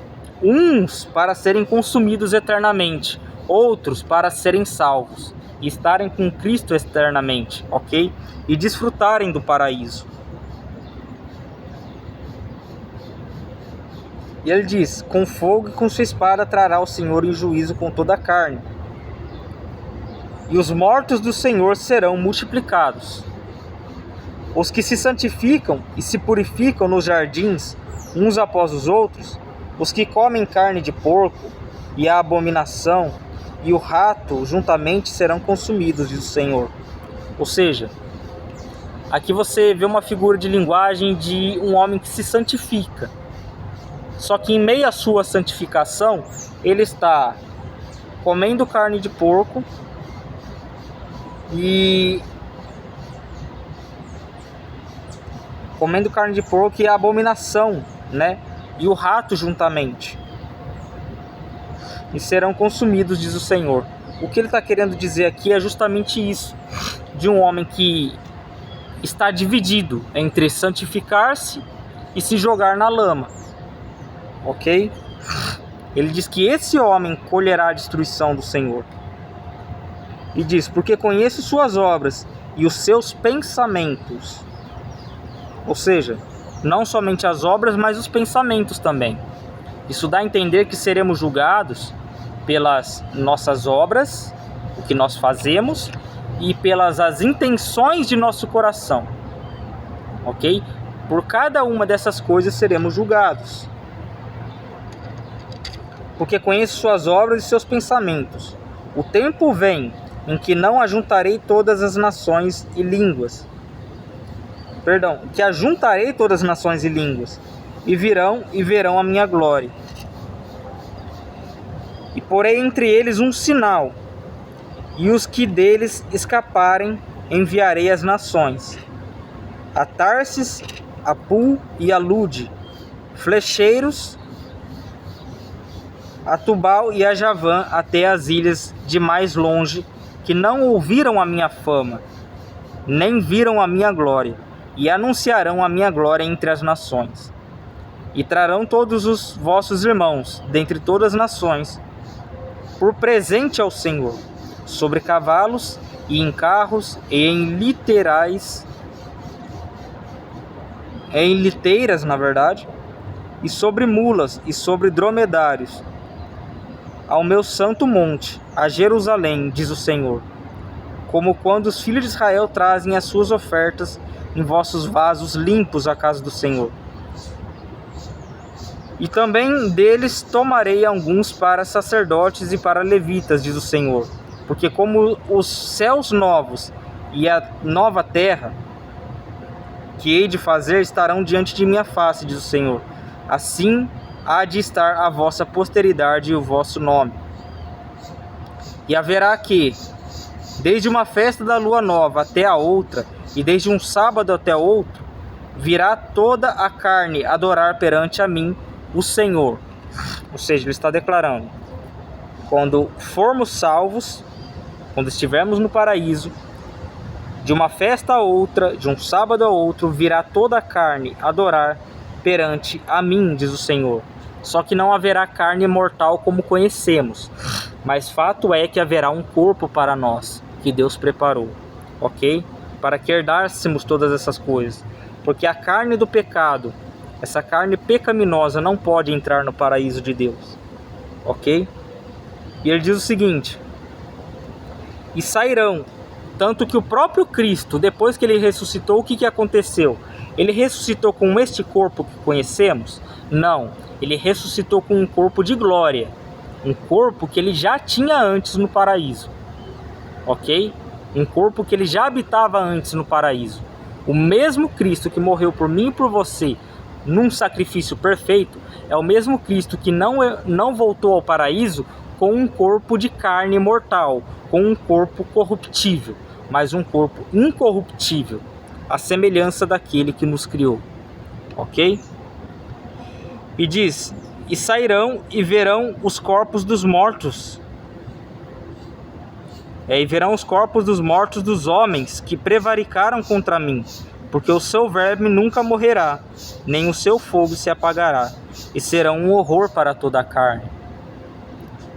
Uns para serem consumidos eternamente, outros para serem salvos e estarem com Cristo eternamente, ok? E desfrutarem do paraíso. E ele diz: com fogo e com sua espada trará o Senhor em juízo com toda a carne. E os mortos do Senhor serão multiplicados. Os que se santificam e se purificam nos jardins, uns após os outros, os que comem carne de porco e a abominação e o rato juntamente serão consumidos, diz o Senhor. Ou seja, aqui você vê uma figura de linguagem de um homem que se santifica. Só que em meio à sua santificação, ele está comendo carne de porco e a abominação, né? E o rato juntamente. E serão consumidos, diz o Senhor. O que ele está querendo dizer aqui é justamente isso. De um homem que está dividido entre santificar-se e se jogar na lama. Ok? Ele diz que esse homem colherá a destruição do Senhor. E diz: porque conheço suas obras e os seus pensamentos. Ou seja, não somente as obras, mas os pensamentos também. Isso dá a entender que seremos julgados pelas nossas obras, o que nós fazemos, e pelas as intenções de nosso coração. Ok? Por cada uma dessas coisas seremos julgados. Porque conheço suas obras e seus pensamentos. O tempo vem em que não ajuntarei todas as nações e línguas. Que ajuntarei todas as nações e línguas, e virão e verão a minha glória. E porei entre eles um sinal, e os que deles escaparem enviarei às nações, a Tarsis, a Pul e a Lude, flecheiros, a Tubal e a Javã, até as ilhas de mais longe, que não ouviram a minha fama, nem viram a minha glória, e anunciarão a minha glória entre as nações. E trarão todos os vossos irmãos, dentre todas as nações, por presente ao Senhor, sobre cavalos e em carros e em liteiras, e sobre mulas e sobre dromedários, ao meu santo monte, a Jerusalém, diz o Senhor, como quando os filhos de Israel trazem as suas ofertas em vossos vasos limpos à casa do Senhor. E também deles tomarei alguns para sacerdotes e para levitas, diz o Senhor, Porque como os céus novos e a nova terra que hei de fazer estarão diante de minha face, diz o Senhor, assim há de estar a vossa posteridade e o vosso nome. E haverá que, desde uma festa da lua nova até a outra, e desde um sábado até outro, virá toda a carne adorar perante a mim, o Senhor. Ou seja, ele está declarando, quando formos salvos, quando estivermos no paraíso, de uma festa a outra, de um sábado a outro, virá toda a carne adorar perante a mim, diz o Senhor. Só que não haverá carne mortal como conhecemos, mas fato é que haverá um corpo para nós, que Deus preparou, ok? Para que herdássemos todas essas coisas. Porque a carne do pecado, essa carne pecaminosa, não pode entrar no paraíso de Deus, ok? E ele diz o seguinte: e sairão, tanto que o próprio Cristo, depois que ele ressuscitou, o que aconteceu? Ele ressuscitou com este corpo que conhecemos? Não, ele ressuscitou com um corpo de glória, um corpo que ele já tinha antes no paraíso, ok? Um corpo que ele já habitava antes no paraíso. O mesmo Cristo que morreu por mim e por você num sacrifício perfeito é o mesmo Cristo que não voltou ao paraíso com um corpo de carne mortal, com um corpo corruptível, mas um corpo incorruptível, a semelhança daquele que nos criou, ok? E diz, e sairão e verão os corpos dos mortos, e verão os corpos dos mortos dos homens que prevaricaram contra mim, porque o seu verme nunca morrerá, nem o seu fogo se apagará, e serão um horror para toda a carne.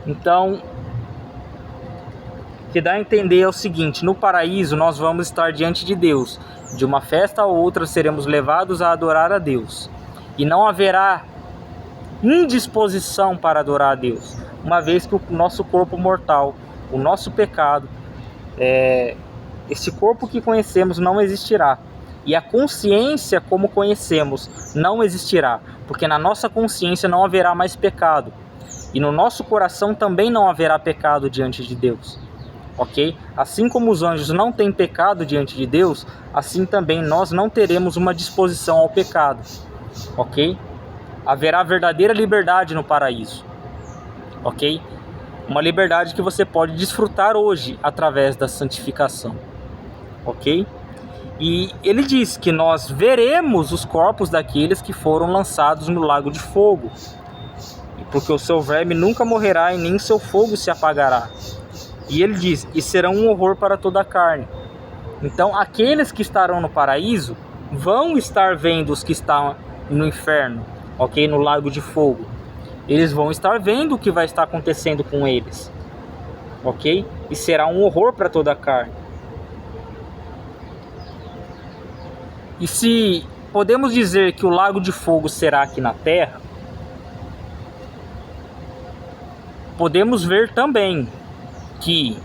Então, o que dá a entender é o seguinte: no paraíso nós vamos estar diante de Deus, de uma festa a outra seremos levados a adorar a Deus, e não haverá indisposição para adorar a Deus, uma vez que o nosso corpo mortal, o nosso pecado, esse corpo que conhecemos não existirá, e a consciência como conhecemos não existirá, porque na nossa consciência não haverá mais pecado, e no nosso coração também não haverá pecado diante de Deus, ok? Assim como os anjos não têm pecado diante de Deus, assim também nós não teremos uma disposição ao pecado, ok? Haverá verdadeira liberdade no paraíso, ok? Uma liberdade que você pode desfrutar hoje através da santificação, ok? E ele diz que nós veremos os corpos daqueles que foram lançados no lago de fogo, porque o seu verme nunca morrerá e nem o seu fogo se apagará. E ele diz, e serão um horror para toda a carne. Então aqueles que estarão no paraíso vão estar vendo os que estão no inferno, ok? No lago de fogo. Eles vão estar vendo o que vai estar acontecendo com eles, ok? E será um horror para toda a carne. E se podemos dizer que o lago de fogo será aqui na terra, podemos ver também que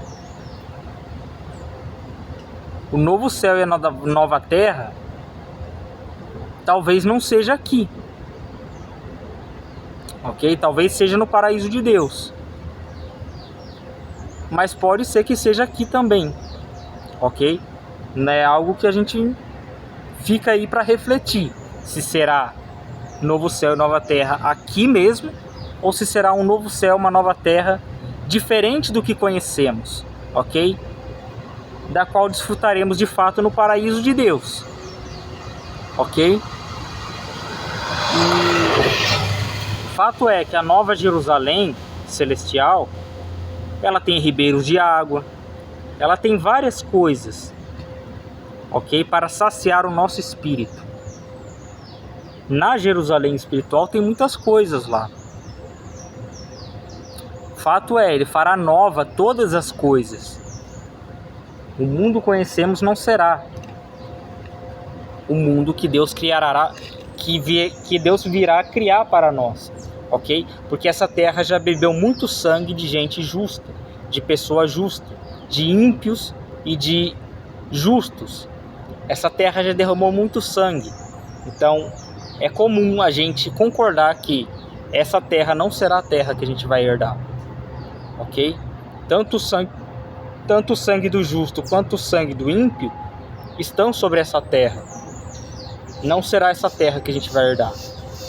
o novo céu e a nova terra talvez não seja aqui, ok? Talvez seja no paraíso de Deus, mas pode ser que seja aqui também, ok? Não é algo que a gente fica aí para refletir, se será novo céu e nova terra aqui mesmo, ou se será um novo céu, uma nova terra diferente do que conhecemos, ok? Da qual desfrutaremos de fato no paraíso de Deus, ok? E o fato é que a Nova Jerusalém celestial, ela tem ribeiros de água, ela tem várias coisas, ok? Para saciar o nosso espírito. Na Jerusalém espiritual tem muitas coisas lá. Fato é, ele fará nova todas as coisas. O mundo conhecemos não será o mundo que Deus criará, que Deus virá criar para nós, ok? Porque essa terra já bebeu muito sangue de gente justa, de pessoa justa, de ímpios e de justos. Essa terra já derramou muito sangue. Então é comum a gente concordar que essa terra não será a terra que a gente vai herdar, ok? Tanto o sangue tanto o sangue do justo quanto o sangue do ímpio estão sobre essa terra. Não será essa terra que a gente vai herdar,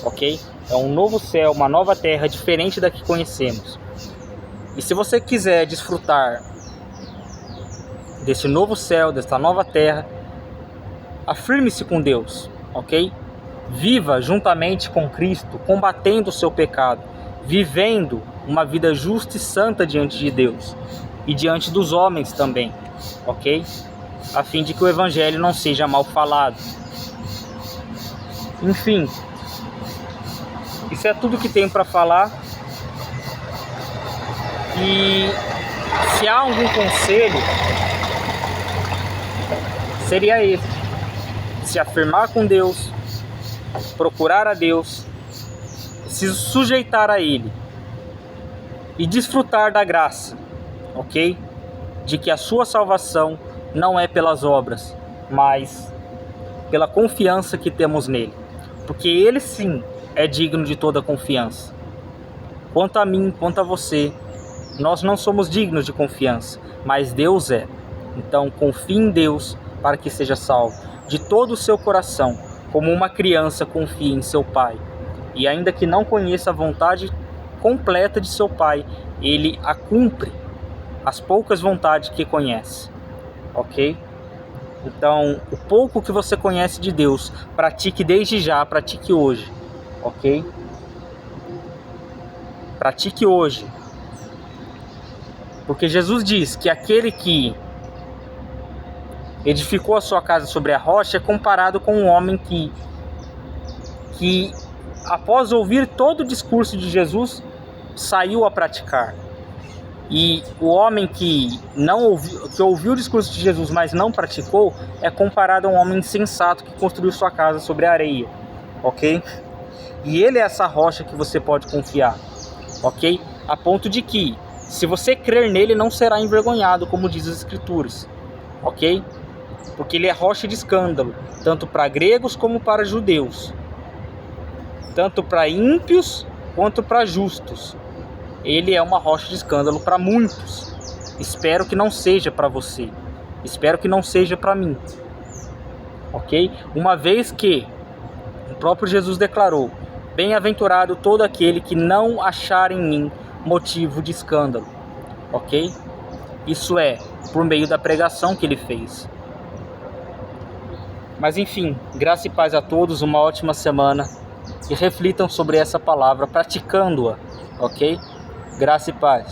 ok? É um novo céu, uma nova terra diferente da que conhecemos. E se você quiser desfrutar desse novo céu, dessa nova terra, afirme-se com Deus, ok? Viva juntamente com Cristo, combatendo o seu pecado, vivendo uma vida justa e santa diante de Deus e diante dos homens também, ok? A fim de que o evangelho não seja mal falado. Enfim, isso é tudo que tenho para falar. E se há algum conselho, seria esse: se afirmar com Deus, procurar a Deus, se sujeitar a Ele e desfrutar da graça, ok? De que a sua salvação não é pelas obras, mas pela confiança que temos nele, porque Ele sim é digno de toda confiança. Quanto a mim, quanto a você, nós não somos dignos de confiança, mas Deus é. Então confie em Deus para que seja salvo de todo o seu coração, como uma criança confia em seu pai. E ainda que não conheça a vontade completa de seu pai, ele a cumpre, as poucas vontades que conhece, ok? Então, o pouco que você conhece de Deus, pratique desde já, pratique hoje, ok? Pratique hoje. Porque Jesus diz que aquele que edificou a sua casa sobre a rocha é comparado com um homem que após ouvir todo o discurso de Jesus, saiu a praticar. E o homem que ouviu o discurso de Jesus, mas não praticou, é comparado a um homem insensato que construiu sua casa sobre a areia, ok? E ele é essa rocha que você pode confiar, ok? A ponto de que, se você crer nele, não será envergonhado, como diz as Escrituras, ok? Porque ele é rocha de escândalo, tanto para gregos como para judeus, tanto para ímpios quanto para justos. Ele é uma rocha de escândalo para muitos. Espero que não seja para você. Espero que não seja para mim, ok? Uma vez que o próprio Jesus declarou: bem-aventurado todo aquele que não achar em mim motivo de escândalo, ok? Isso é, por meio da pregação que ele fez. Mas enfim, graça e paz a todos, uma ótima semana, e reflitam sobre essa palavra, praticando-a, ok? Graça e paz.